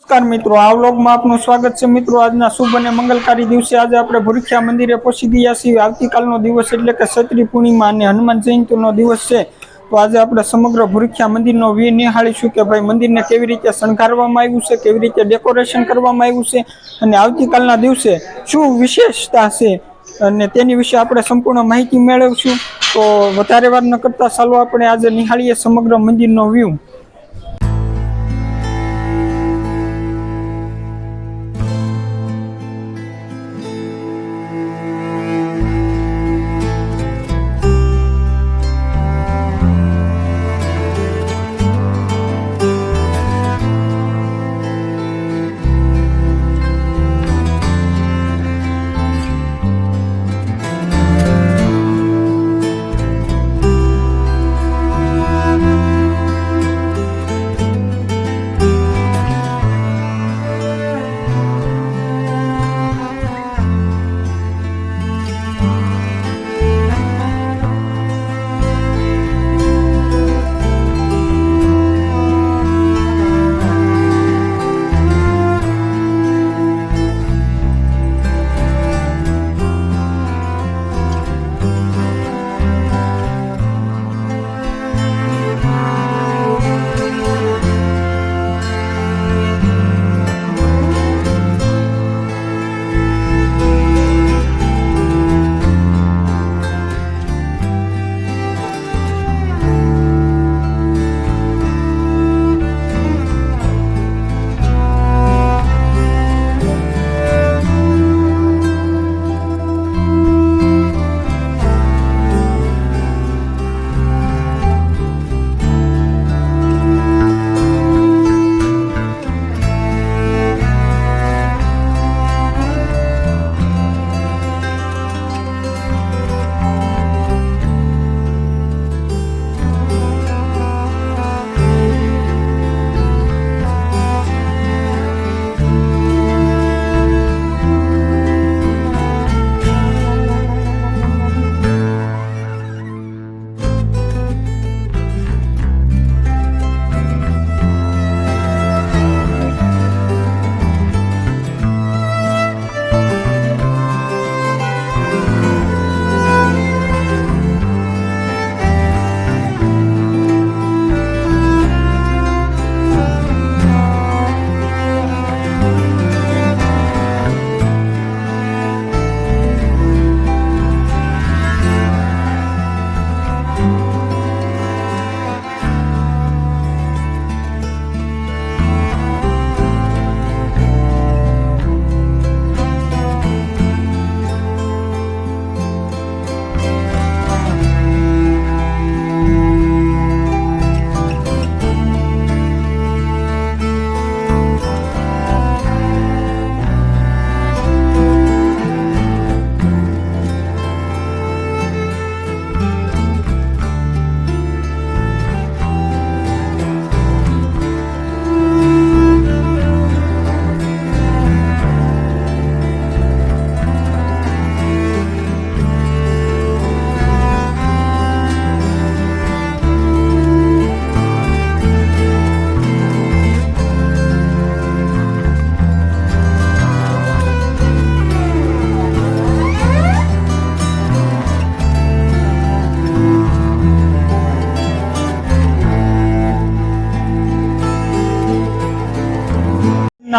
नमस्कार मित्रों, आ व्लॉग में आपનું સ્વાગત છે। મિત્રો આજના શુભ અને મંગલકારી દિવસે આજે આપણે ભૂરખિયા મંદિરે પહોંચી ગયા છીએ। આવતીકાલનો દિવસ એટલે કે સત્રી પૂર્ણિમા અને હનુમાન જયંતીનો દિવસ છે। તો આજે આપણે સમગ્ર ભૂરખિયા મંદિરનો વ્યૂ નિહાળીશું કે ભાઈ મંદિરને કેવી રીતે શણગારવામાં આવ્યું છે, કેવી રીતે ડેકોરેશન કરવામાં આવ્યું છે અને આવતીકાલના દિવસે શું વિશેષતા છે અને તેની વિશે આપણે સંપૂર્ણ માહિતી મેળવીશું। તો વધારે વાર ન કરતા ચાલો આપણે આજે નિહાળીએ સમગ્ર મંદિરનો વ્યૂ।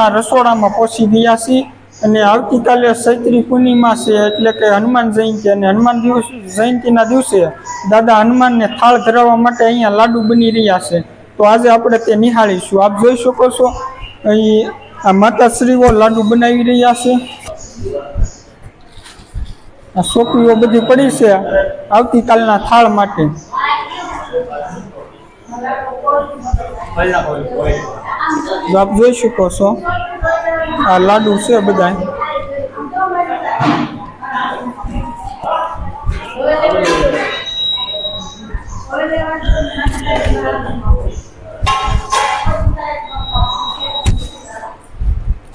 રસોડામાં પહોંચી ગયા છીએ અને આવતીકાલે ચૈત્રી પૂર્ણિમા છે એટલે કે હનુમાન જયંતિ અને હનુમાન જયંતિના દિવસે દાદા હનુમાનને થાળ ધરાવવા માટે અહીંયા લાડુ બની રહ્યા છે। તો આજે આપણે તે નિહાળીશું। આપ જોઈ શકો છો અહીં આ માતાશ્રીઓ લાડુ બનાવી રહ્યા છે। આ સોપીઓ બધી પડી છે આવતીકાલના થાળ માટે। આપ જોઈ શકો છો આ લાડુ છે બધા।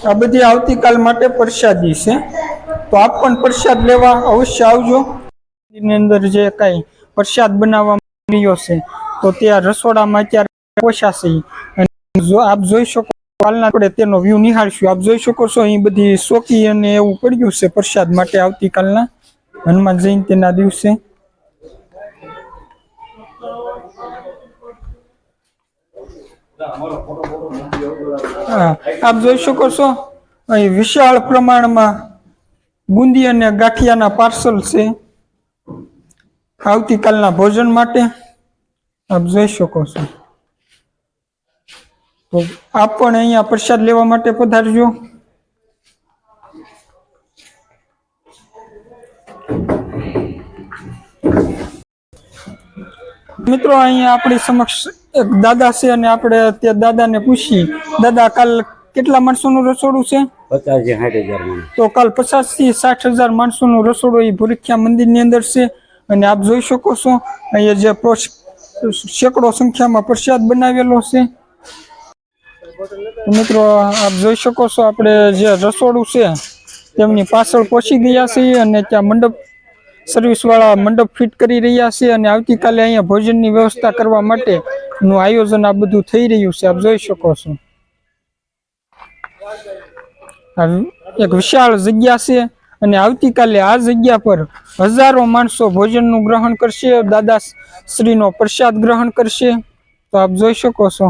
આ બધી આવતીકાલ માટે પ્રસાદી છે। તો આપ પણ પ્રસાદ લેવા અવશ્ય આવજો। એની અંદર જે કઈ પ્રસાદ બનાવવામાં આવ્યો છે તો ત્યાં રસોડામાં અત્યારે પહોંચ્યા છે। જો આપ જોઈ શકો હાલના આપણે તેનો વ્યૂ નિહાળશું। આપ જોઈ શકો છો અહીં બધી ચોકી અને એવું પડ્યું છે પ્રસાદ માટે આવતીકાલના હનુમાન જયંતિના દિવસે। આપ જોઈ શકો છો અહીં વિશાળ પ્રમાણમાં બુંદી અને ગાંઠિયાના પાર્સલ છે આવતીકાલના ભોજન માટે। આપ જોઈ શકો છો। તો આપ પણ અહીંયા પ્રસાદ લેવા માટે પધારજો। મિત્રો અહીંયા આપણી સમક્ષ એક દાદા છે અને આપણે તે દાદાને પૂછી, દાદા કાલ કેટલા માણસોનું રસોડું છે? 50,000 તો કાલ 50 થી 60,000 માણસોનું રસોડું એ ભૂરખિયા મંદિરની અંદર છે। અને આપ જોઈ શકો છો અહીંયા જે સેંકડો સંખ્યામાં પ્રસાદ બનાવેલો છે। મિત્રો આપ જોઈ શકો છો આપણે જે રસોડું છે તેમની પાછળ પહોંચી ગયા છીએ અને ત્યાં મંડપ સર્વિસ વાળા મંડપ ફિટ કરી રહ્યા છે અને આવતીકાલે અહીંયા ભોજનની વ્યવસ્થા કરવા માટેનું આયોજન આ બધું થઈ રહ્યું છે। આપ જોઈ શકો છો એક વિશાળ જગ્યા છે અને આવતીકાલે આ જગ્યા પર હજારો માણસો ભોજનનું ગ્રહણ કરશે, દાદા શ્રીનો પ્રસાદ ગ્રહણ કરશે। તો આપ જોઈ શકો છો।